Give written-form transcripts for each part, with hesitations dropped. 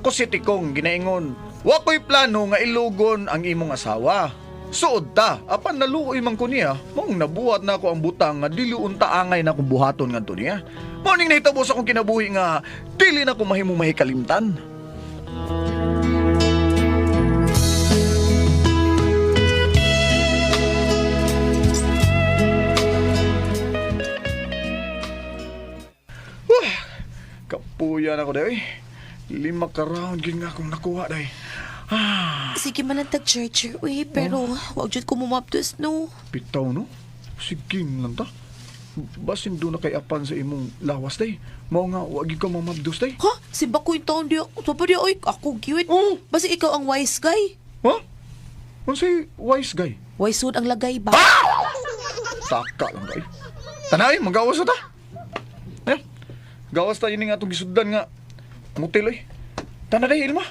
Ako si Tikong ginaingon, wa ko'y plano nga ilugon ang imong asawa. Suod ta, apan naluoy man ko niya, mong nabuhat na ako ang butang nga dili unta angay na kong buhaton nga to niya. Morning nahitabo sa akong kinabuhi nga dili na ko mahimong mahikalimtan. Kapuyan ako dahi. 5 ka round yun nga akong nakuha dahi. Sige man ang tag-charger, uy, pero wag dyan ko mumapdos, no? Bitaw no? Sige lang ta. Basin doon na kay apan sa imong lawas dahi. Mao nga, wag ka mamabdos dahi. Ha? Si Bakoy taon di ako. Sapa di, uy, ako giwit. Oh. Basi ikaw ang wise guy. Ha? Ano si wise guy? Wise hood ang lagay ba? Taka lang dahi. Tanay, magawas na ta. Eh, gawas tayo nga itong gisuddan nga. Mutil eh. Tana dahi, Ilma.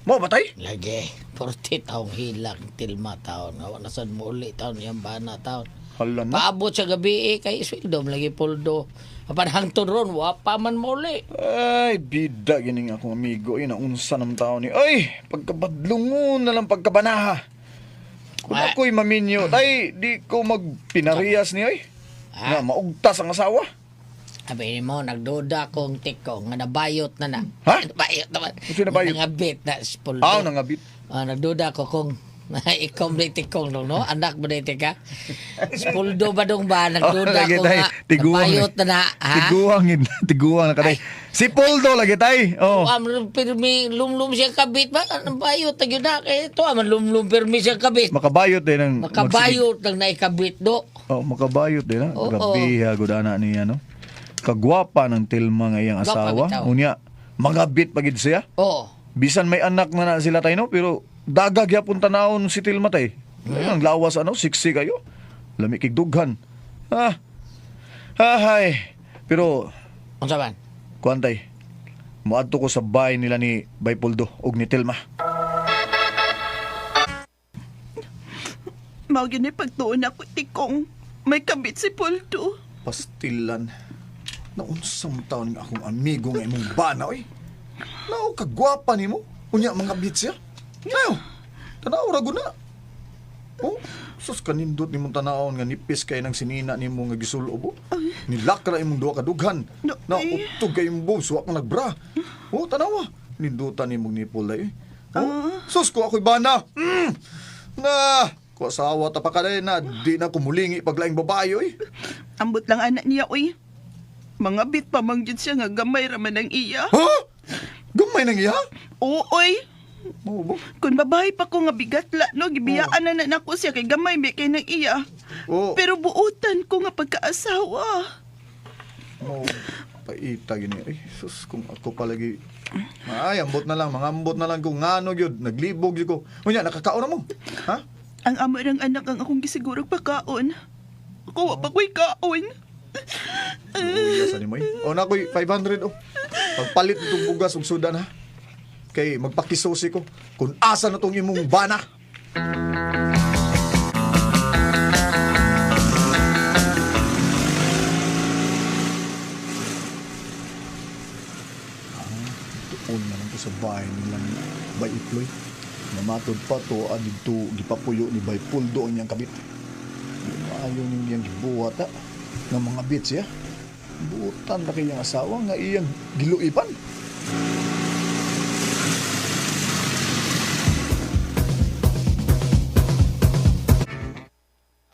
Mo batay? Lagi, 40 taong hilang, tilma taon. Awa na saan mo uli taon, yung bana taon. Hala na. Paabot sa gabi kay sweldo, lagi poldo. Apan hangtod ron, wapa man mo uli. Ay, bida gining akong amigo. Ay, naunsa ng tao ni. Ay, pagkabadlungon na lang pagkabanaha. Kung ako'y maminyo, tay, di ko magpinariyas ni ay. Nga, maugtas ang asawa. Sabi mo, nagduda kong tikong, nga nabayot na na. Ha? Nabayot naman. Sino nabayot? Nangabit na poldo. Nangabit. Nagduda ko kung ikaw ba tikong no? Anak ba na ka? Spuldo ba dong ba? Nagduda ko nga. Nabayot na na. Ha? Tiguang na katay. Si Poldo lagi tay. Oh. Pirmi, lumlum siya kabit ba? Nabayot na yun na. Ito, lumlum pirmi siya kabit. Makabayot din ang Makabayot ng naikabit do. Oh, makabayot din ha. Oo. Grabe ha gudana niya no. Kagwapa ng Tilma nga iyang Gwapa asawa. bitaw. Unya, magabit pagid siya. Oo. Bisan may anak na sila tayo no, pero dagag yapon tanawon si Tilma tay. Ang lawas siksi kayo. Lami kig dughan. Hay. Pero Ang saban? kuantay. Moadto ko sa bahay nila ni Baypoldo ug ni Tilma. Mao gini pagtuon ako, Tikong. May kabit si Poldo. Pastilan. Naunsang taon nga akong amigo nga imong bana oy. Nao kagwapa nimo. Unya mga bit siya. Ngayo. Tanaw ra guna. Oh, sus kanindot nimong tanawon nga nipis kay nang sinina nimo nga gisulob. Nilakra imong duha ka dughan. Na utog kay imong boobs wa ka nagbra. Oh, tanawa. Nindutan nimong nipol day. Oh, sus ko ako'y bana. Na, ko asawa ta pa ka na di na kumulingi paglaing babae oy. Ambot lang anak niya, uy. Mga bit pa mang jud siya nga gamay raman ang iya. Ha? Gamay nang iya? Oo, uy. Mo ba? Kung babae pa ko nga bigatla, no, gibiyaan na nako siya kay gamay may kay nang iya. Oh. Pero buutan ko nga pagkaasawa. Mo paita gini ay sus kung ako palagi ay ambot na lang mga ambot na lang kung ngano gyud naglibog gyud ko. Unya nakakaon na mo. Ha? Ang amo ng anak ang akong gisigurog pagkaon. Ako wa pa ko'y kaon. Uya sa ni mo. O na koy 500 oh. Pagpalit itong bugas ug sudan ha. Kay magpakisosi ko kung asa na tong imong bana. Tuon na lang ko sa bahay nilang Bayiploy. Namatod pa to adito gipapuyo ni Baypoldo ang iyang kabit. Ayaw niyang gibuhat ha. Ng mga bits ya. Buutan na kayang asawa nga iyang giluipan.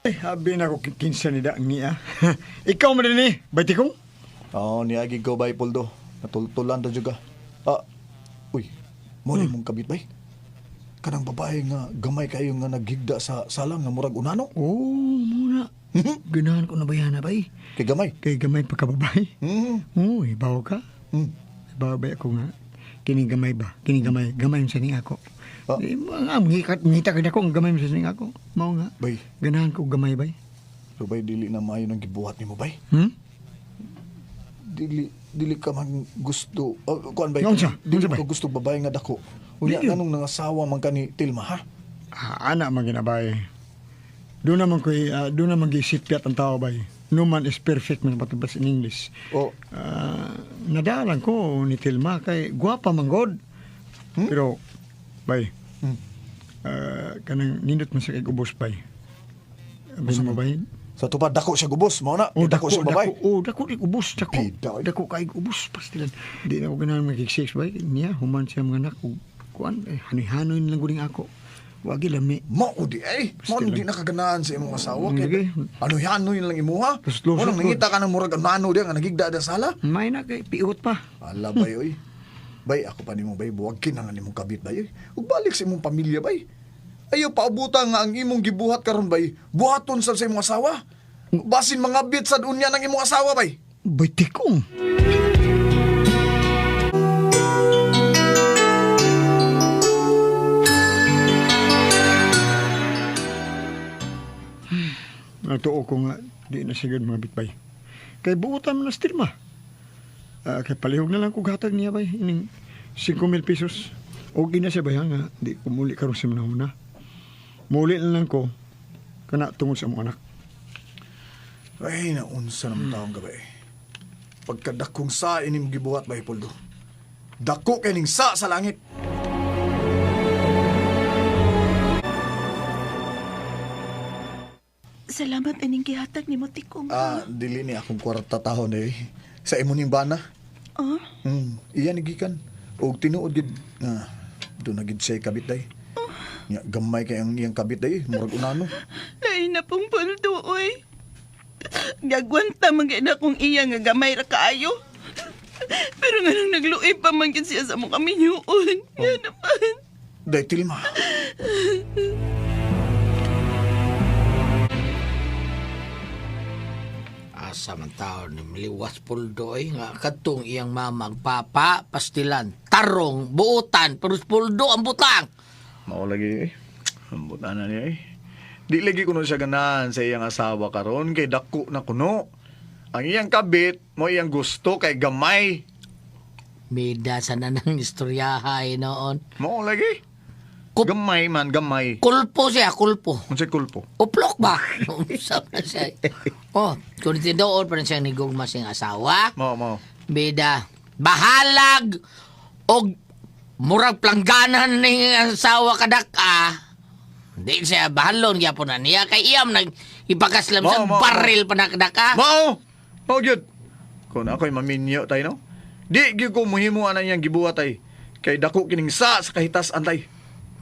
Ay, habi na ko kinsa ni da niya. Ikaw man din eh, baiti ko? Oo, niagi ko bay Poldo. Natultulan to juga. Uy, mo ni mong kabit bay. Kanang babae nga gamay kayo nga naghigda sa salang nga murag unano. Oo, muna. Ganahan ko na ba yan, bay? Kay gamay. Kay gamay pagkababay. Oo, ibaw ka. Mm. Ibaw ba ako nga? Kini gamay ba? Kini gamay. Gamay sa ning ako. Di mga ngita ka na ko, ang gamay sa ning ako. Mao nga. Bay, Ganahan ko gamay, bay. so bay dili na maayo ng gibuhat nimo bay. Dili ka man gusto. Kuan bay? Unsa? Dili Unsa, bay? ka gusto babae nga dako. Unya Dili. ganong nangasawa man kani Tilma ha. Anak man ginabay. Doon naman gisipyat ang tao, bay. No man is perfect man patubas in English. O nadalan ko ni Tilma kay guwapa manggod. Pero, bay, kanang nindot man sa kay ubos, bay. Abin mo, bay? Sa tupad, dako siya gubos. Mao na, dako siya babay. Dako rin ubos, dako. Pida, oy. Dako kay ubos, pastilan. Di na ako ganahan magkik-6, bay. Niya, human siya mga anak. Kuan, hanoy-hanoy nilang guling ako. Wagi lami. Mao di ay. Mao di nakaganahan sa imong asawa. Lagi. Ano yan lang imuha? Luslos, Mo nang luslos. nangita ka ng murag nano diya nga nagigda da sala. May na kay piot pa. Ala bay oy. Bay ako pa nimo bay buwag kinangan nimong kabit bay. Ug balik sa imong pamilya bay. Ayaw paabutan nga ang imong gibuhat karon bay. Buhaton sa imong asawa. Basin mga bit sa dunya ng imong asawa bay. Bay tikong. Natuo ko nga, di na sigad mga bitbay. Kay buutan mo na stirma. Kay palihog na lang kong hatag niya bay, ining 5,000 pesos. O gina siya bay nga, di ko muli karon sa manahuna. Muli na lang ko, kana tungod sa mga anak. Ay naunsa naman taong gabay. Pagkadakong sa inim gibuhat bay Poldo. Dako kay ning sa langit. Salamat ining gihatag nimo tikong. Dili ni akong kwarta tahon eh. Sa imo ning bana. Ah? Iya nigikan. Og tinuod gid nga do na gid siya kabit day. Nya gamay kay ang iyang kabit day, murag unano. Lain na pong paldo, oy. Gagwanta man gid akong iya nga gamay ra kaayo. Pero nga nang nagluoy pa man gid siya sa mong kaminyuon. Yan naman. Day Tilma. Asa man taon ni Miliwas Puldoy nga katong iyang mamang papa, pastilan, tarong, buutan, perus Puldo ang butang. Mao lagi eh. Ambutan na niya eh. Di lagi kuno siya ganahan sa iyang asawa karon kay dako na kuno. Ang iyang kabit mo iyang gusto kay gamay. Mida sa nanang istoryahay noon. Mao lagi. Kup- Gamay man, gamay. Kulpo siya, kulpo. Unsay kulpo? Uplok ba? Usap na siya. Oh, kung tinuod pa rin siyang nigugma siyang asawa, Mao. bida, bahalag, o murag plangganan ng asawa kadaka. Hindi siya bahalon, gyapon na niya. Kay iyam, ipakaslam sa Mao. baril pa na kadaka. Mao. Mao gyud. Kung ako'y maminyo tay no. Di gyud ko muhimo ana iyang gibuhat ay. Kay dako kining sa kahitas antay.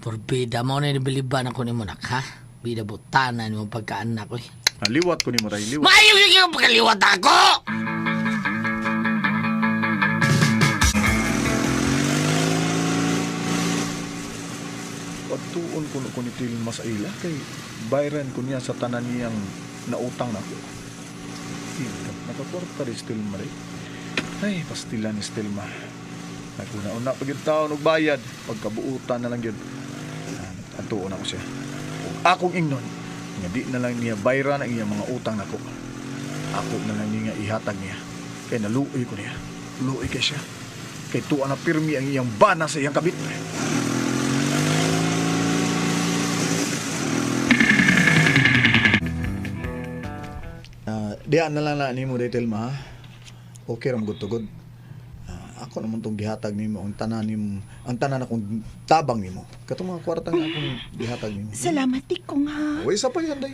Porbida mo na nibiliban ako ni mo nak, ha? Bida butana ni mo pagkaanak ko. Liwat ko nimo tay, liwat. Maayo yung pagkaliwat ako! Pagtuon ko ni Tilma sa ila kay bayran ko niya sa tanan niyang nautang nako. Nakaporta rin Tilma rin. Ay, pastilan ni Tilma. Naguna-una pag yung taon og bayad, pagkabuutan na lang yun. Antuon ako siya. Kung akong ingnon, nga di na lang niya bayran ang iyang mga utang nako. Ako na lang niya ihatag niya. Kaya naluoy ko niya. Luoy kay siya. Kay tuwa na pirmi ang iyang bana sa iyang kabit. Diyan na lang na nimo detail ma. Okay ram good to good. Ako naman tong gihatag nimo ang tanan akong tabang nimo. Katong mga kwarta nga akong gihatag nimo. Salamat tikong ha. Uy, sa pa yan day.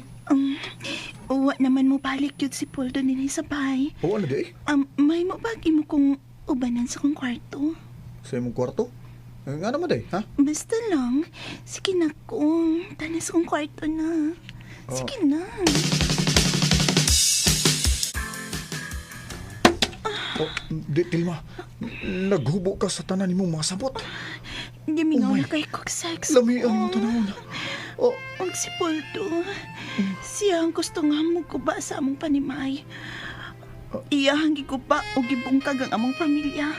Uwa naman mo balik yun si Poldo nila sa bahay. Oo, ano day? May mabagi mo kong ubanan sa kong kwarto. Sa imong kwarto? Nga naman day, ha? Basta lang, sige na kong tanas kong kwarto na. Sige na. Oh, di, Tilma, naghubo ka sa tanan nimong mga sabot. Gimingaw Oh my- na kay kong sex. Lami ang tanawon. Oh, Ang si Poldo, siya ang gusto nga mo kuba sa among panimay. Iya ang gikuba o gibungkag ang among pamilya.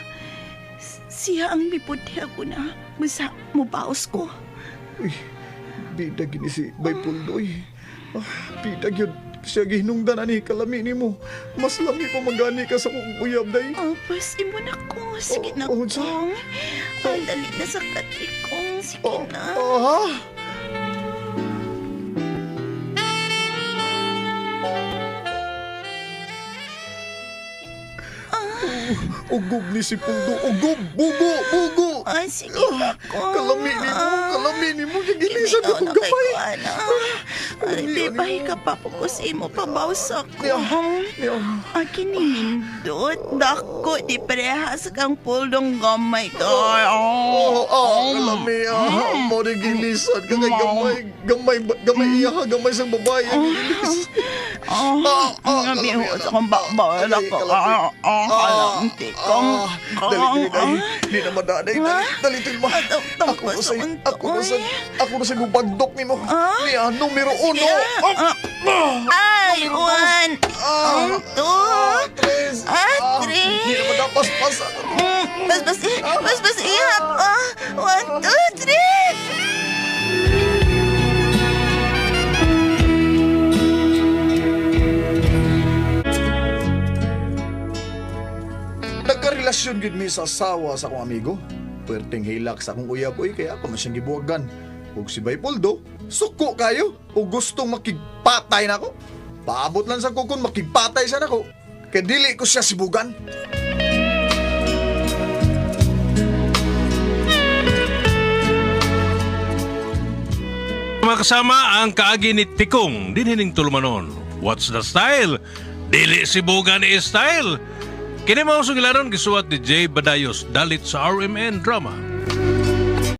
Siya ang mipudhi ako na basta mubaos ko. uy, bidag gini si Baypuldoy. Bidag yun. Siya gihinungdan ani kalami nimo. Mas lami pa magani ka sa kong uyab day. Pas imo na ko. Sige na Oh, kong. Ang dali na sa katikong. Sige na. Ha? Ugog ni si Puldo. Ugog! Bugo! Ay, sige na ko. Kalami ni mo. Gilisan ako gamay. Ay, di ba hikapapukos mo pabawsa ko? Niya. Akin ni Nindot. Dako, di parehas kang puldong gamay ka. Kalami. Mo rin gilisan. Kagay gamay iya. Gamay sa babae. Gilis. Ngabi ho sa kong bawal ako. Kalamti kong. Dali. Di na madaday. Dali. Ako na sa gubagdok ni mo. Niya, numero 1. Ay, Juan! Tres. Di na madapaspasan. Bas, ihap. 1, 2, 3. Nagkarelasyon gid mi sa asawa sa akong amigo. Puwerteng hilak sa akong uyab oy kaya ako man siyang gibuwagan. Ug si Baypoldo, suko kayo o gustong makigpatay nako. Paabot lang sa kukon makigpatay siya nako. Kay dili ko siya sibugan. Mga kasama ang kaagi ni Tikong dinhining tulumanon. What's the style? Dili sibugan style. Kini mao sugilaron gisuwat ni Jay Badayos dalit sa RMN Drama.